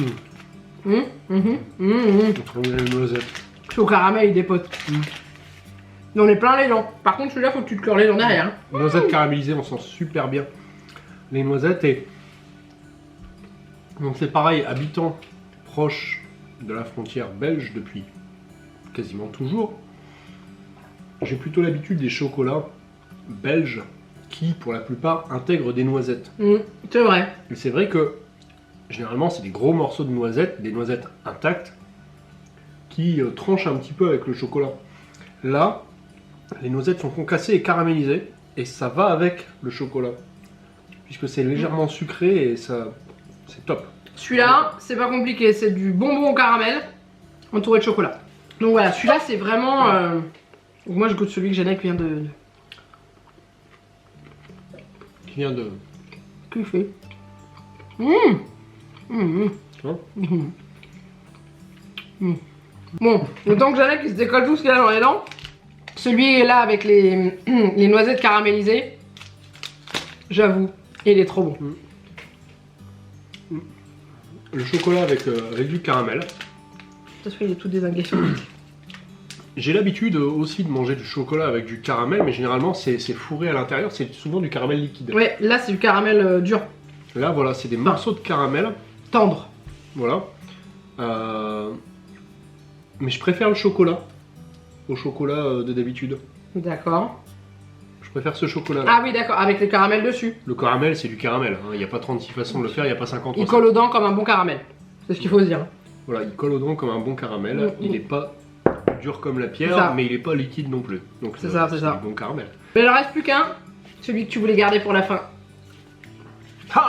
[SPEAKER 1] Mmh. Mmh. Mmh.
[SPEAKER 2] On dirait une noisette.
[SPEAKER 1] Je suis au caramel, il dépote.
[SPEAKER 2] Mmh.
[SPEAKER 1] On est plein les dents. Par contre, celui-là, faut que tu te clores les dents derrière. Hein.
[SPEAKER 2] Noisettes caramélisées, on sent super bien les noisettes. Et donc c'est pareil, habitant proche de la frontière belge depuis quasiment toujours, j'ai plutôt l'habitude des chocolats belges qui, pour la plupart, intègrent des noisettes.
[SPEAKER 1] Mmh. C'est vrai.
[SPEAKER 2] Et c'est vrai que généralement, c'est des gros morceaux de noisettes, des noisettes intactes, qui tranchent un petit peu avec le chocolat. Là, les noisettes sont concassées et caramélisées, et ça va avec le chocolat, puisque c'est légèrement sucré et ça, c'est top.
[SPEAKER 1] Celui-là, c'est pas compliqué, c'est du bonbon au caramel entouré de chocolat. Donc voilà, celui-là, c'est vraiment. Moi, je goûte celui que Jeannette vient de.
[SPEAKER 2] Qui vient de...
[SPEAKER 1] Kiffer. Mmh. Mmh.
[SPEAKER 2] Hein
[SPEAKER 1] Mmh. Mmh. Bon, le temps que Jeannette qui se décolle tout ce qu'il a dans les dents, celui-là avec les noisettes caramélisées, j'avoue, il est trop bon.
[SPEAKER 2] Le chocolat avec du caramel.
[SPEAKER 1] Parce qu'il est tout désingué sur
[SPEAKER 2] J'ai l'habitude aussi de manger du chocolat avec du caramel, mais généralement c'est fourré à l'intérieur, c'est souvent du caramel liquide.
[SPEAKER 1] Ouais, là c'est du caramel dur.
[SPEAKER 2] Là voilà, c'est des morceaux de caramel.
[SPEAKER 1] Tendre.
[SPEAKER 2] Voilà. Mais je préfère le chocolat au chocolat de d'habitude.
[SPEAKER 1] D'accord.
[SPEAKER 2] Je préfère ce chocolat-là.
[SPEAKER 1] Ah oui, d'accord, avec le caramel dessus.
[SPEAKER 2] Le caramel, c'est du caramel. Il n'y a pas 36 façons de le faire, il n'y a pas 50
[SPEAKER 1] Il
[SPEAKER 2] recettes.
[SPEAKER 1] colle aux dents comme un bon caramel. C'est ce qu'il faut se dire.
[SPEAKER 2] Voilà, il colle aux dents comme un bon caramel.
[SPEAKER 1] Mmh.
[SPEAKER 2] Il n'est pas dur comme la
[SPEAKER 1] C'est
[SPEAKER 2] pierre,
[SPEAKER 1] ça.
[SPEAKER 2] mais il n'est pas liquide non plus. Donc
[SPEAKER 1] C'est ça, c'est ça.
[SPEAKER 2] du bon caramel.
[SPEAKER 1] Mais il en reste plus qu'un. Celui que tu voulais garder pour la fin.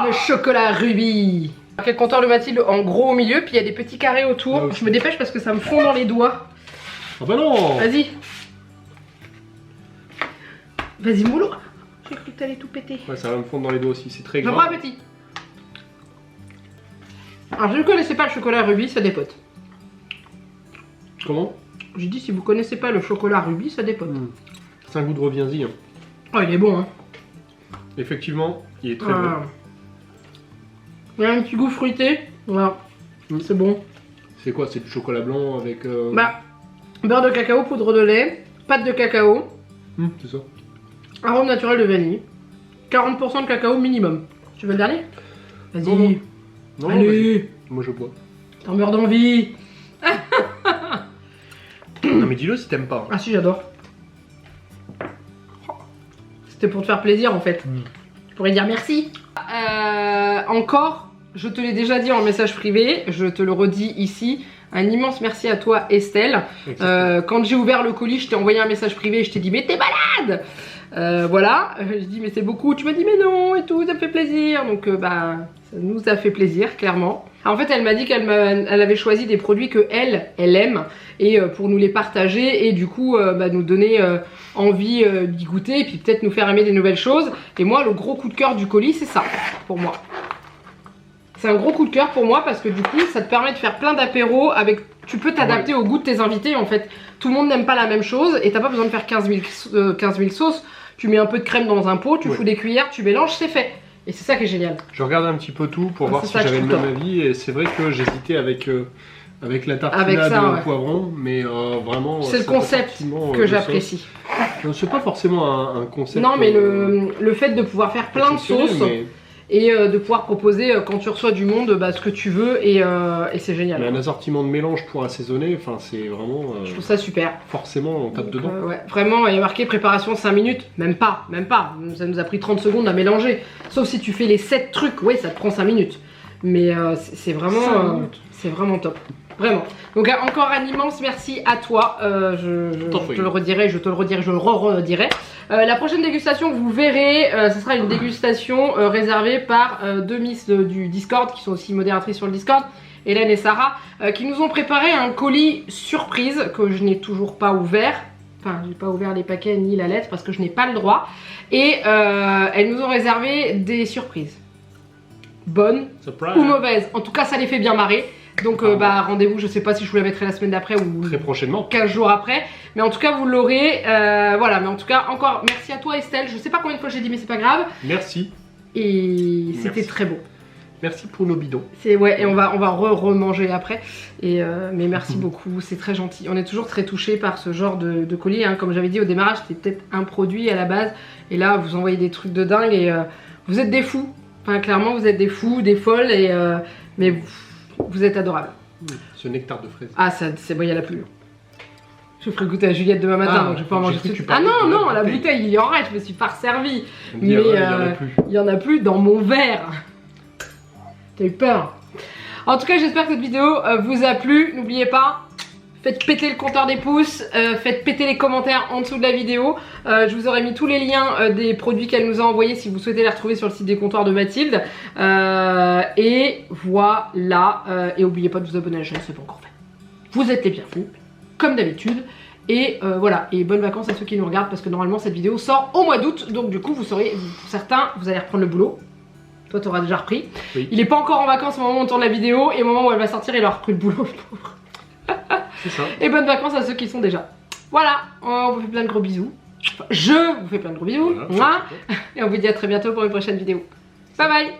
[SPEAKER 1] Le chocolat rubis. Quel compteur de Mathilde en gros au milieu, puis il y a des petits carrés autour.
[SPEAKER 2] Ah, ok.
[SPEAKER 1] Je me dépêche parce que ça me fond dans les doigts.
[SPEAKER 2] Ah bah non.
[SPEAKER 1] Vas-y. Vas-y, moulot. J'ai cru que t'allais tout péter.
[SPEAKER 2] Ouais, ça va me fondre dans les doigts aussi, c'est très
[SPEAKER 1] J'en
[SPEAKER 2] gras.
[SPEAKER 1] prends un petit. Alors, je ne connaissais pas le chocolat rubis, ça dépote.
[SPEAKER 2] Comment?
[SPEAKER 1] J'ai dit, si vous connaissez pas le chocolat rubis, ça dépote.
[SPEAKER 2] C'est un goût de reviens-y. Hein.
[SPEAKER 1] Oh, il est bon, hein.
[SPEAKER 2] Effectivement, il est très bon.
[SPEAKER 1] Ah. Il y a un petit goût fruité. Voilà. C'est bon.
[SPEAKER 2] C'est quoi? C'est du chocolat blanc avec...
[SPEAKER 1] Bah, beurre de cacao, poudre de lait, pâte de cacao,
[SPEAKER 2] c'est ça.
[SPEAKER 1] arôme naturel de vanille, 40% de cacao minimum. Tu veux le dernier?
[SPEAKER 2] Non,
[SPEAKER 1] Vas-y.
[SPEAKER 2] Non,
[SPEAKER 1] Allez.
[SPEAKER 2] vas-y. Moi je bois.
[SPEAKER 1] T'en meurs d'envie.
[SPEAKER 2] Non mais dis-le si t'aimes pas.
[SPEAKER 1] Ah si, j'adore. C'était pour te faire plaisir en fait. Je pourrais dire merci. Encore, je te l'ai déjà dit en message privé, je te le redis ici. Un immense merci à toi Estelle. Quand j'ai ouvert le colis, je t'ai envoyé un message privé et je t'ai dit mais t'es malade. Voilà, je dis mais c'est beaucoup, tu m'as dit mais non et tout, ça me fait plaisir. Donc bah ça nous a fait plaisir clairement. En fait elle m'a dit qu'elle avait choisi des produits que elle aime et pour nous les partager et du coup bah, nous donner envie d'y goûter et puis peut-être nous faire aimer des nouvelles choses. Et moi le gros coup de cœur du colis c'est ça pour moi. C'est un gros coup de cœur pour moi parce que du coup ça te permet de faire plein d'apéros avec... Tu peux t'adapter au goût de tes invités en fait. Tout le monde n'aime pas la même chose et t'as pas besoin de faire 15 000 sauces. Tu mets un peu de crème dans un pot, tu fous des cuillères, tu mélanges, c'est fait. Et c'est ça qui est génial.
[SPEAKER 2] Je regarde un petit peu tout pour voir si j'avais le même avis et c'est vrai que j'hésitais avec la tartinade au poivron, mais vraiment...
[SPEAKER 1] C'est le concept que j'apprécie.
[SPEAKER 2] C'est pas forcément un concept...
[SPEAKER 1] Non mais le fait de pouvoir faire plein de sauces...
[SPEAKER 2] Mais...
[SPEAKER 1] Et de pouvoir proposer quand tu reçois du monde bah, ce que tu veux et c'est génial.
[SPEAKER 2] Mais un assortiment de mélange pour assaisonner, enfin c'est vraiment...
[SPEAKER 1] je trouve ça super.
[SPEAKER 2] Forcément on tape dedans.
[SPEAKER 1] Ouais. Vraiment il y a marqué préparation 5 minutes, même pas. Ça nous a pris 30 secondes à mélanger. Sauf si tu fais les 7 trucs, ouais ça te prend 5 minutes. Mais c'est vraiment, c'est vraiment top. Vraiment. Donc encore un immense merci à toi. Je te le redirai, je te le redirai. La prochaine dégustation, vous verrez, ce sera une dégustation réservée par deux miss du Discord, qui sont aussi modératrices sur le Discord, Hélène et Sarah, qui nous ont préparé un colis surprise que je n'ai toujours pas ouvert. Enfin, j'ai pas ouvert les paquets ni la lettre parce que je n'ai pas le droit. Et elles nous ont réservé des surprises. Bonnes ou mauvaises. En tout cas, ça les fait bien marrer. Donc rendez-vous, je sais pas si je vous la mettrai la semaine d'après ou
[SPEAKER 2] Très prochainement.
[SPEAKER 1] 15 jours après. Mais en tout cas, vous l'aurez. Voilà, mais en tout cas, encore merci à toi Estelle. Je sais pas combien de fois j'ai dit, mais c'est pas grave.
[SPEAKER 2] Merci.
[SPEAKER 1] Et c'était très beau.
[SPEAKER 2] Merci pour nos bidons.
[SPEAKER 1] Ouais, et on va remanger après. Mais merci beaucoup, c'est très gentil. On est toujours très touchés par ce genre de colis. Hein. Comme j'avais dit au démarrage, c'était peut-être un produit à la base. Et là, vous envoyez des trucs de dingue et vous êtes des fous. Enfin, clairement, vous êtes des fous, des folles. Mais vous êtes adorables.
[SPEAKER 2] Ce nectar de fraise.
[SPEAKER 1] Ah, c'est bon, il y a la pluie. Je ferai goûter à Juliette demain matin, donc je vais pouvoir manger tout de suite. Ah non, non, la bouteille, il y en reste, je me suis pas resservie. Mais il y en a plus dans mon verre. T'as eu peur. En tout cas, j'espère que cette vidéo vous a plu. N'oubliez pas, faites péter le compteur des pouces, faites péter les commentaires en dessous de la vidéo. Je vous aurai mis tous les liens des produits qu'elle nous a envoyés si vous souhaitez les retrouver sur le site des comptoirs de Mathilde. Et voilà. Et n'oubliez pas de vous abonner à la chaîne, c'est pas encore fait. Vous êtes les bienvenus, comme d'habitude. Et voilà, et bonnes vacances à ceux qui nous regardent parce que normalement cette vidéo sort au mois d'août. Donc du coup, vous saurez, pour certains, vous allez reprendre le boulot. Toi, t'auras déjà repris. Oui. Il est pas encore en vacances au moment où on tourne la vidéo. Et au moment où elle va sortir, il aura repris le boulot, le pauvre.
[SPEAKER 2] C'est ça.
[SPEAKER 1] Et bonnes vacances à ceux qui y sont déjà. Voilà, on vous fait plein de gros bisous. Enfin, je vous fais plein de gros bisous. Voilà, et on vous dit à très bientôt pour une prochaine vidéo. Bye bye.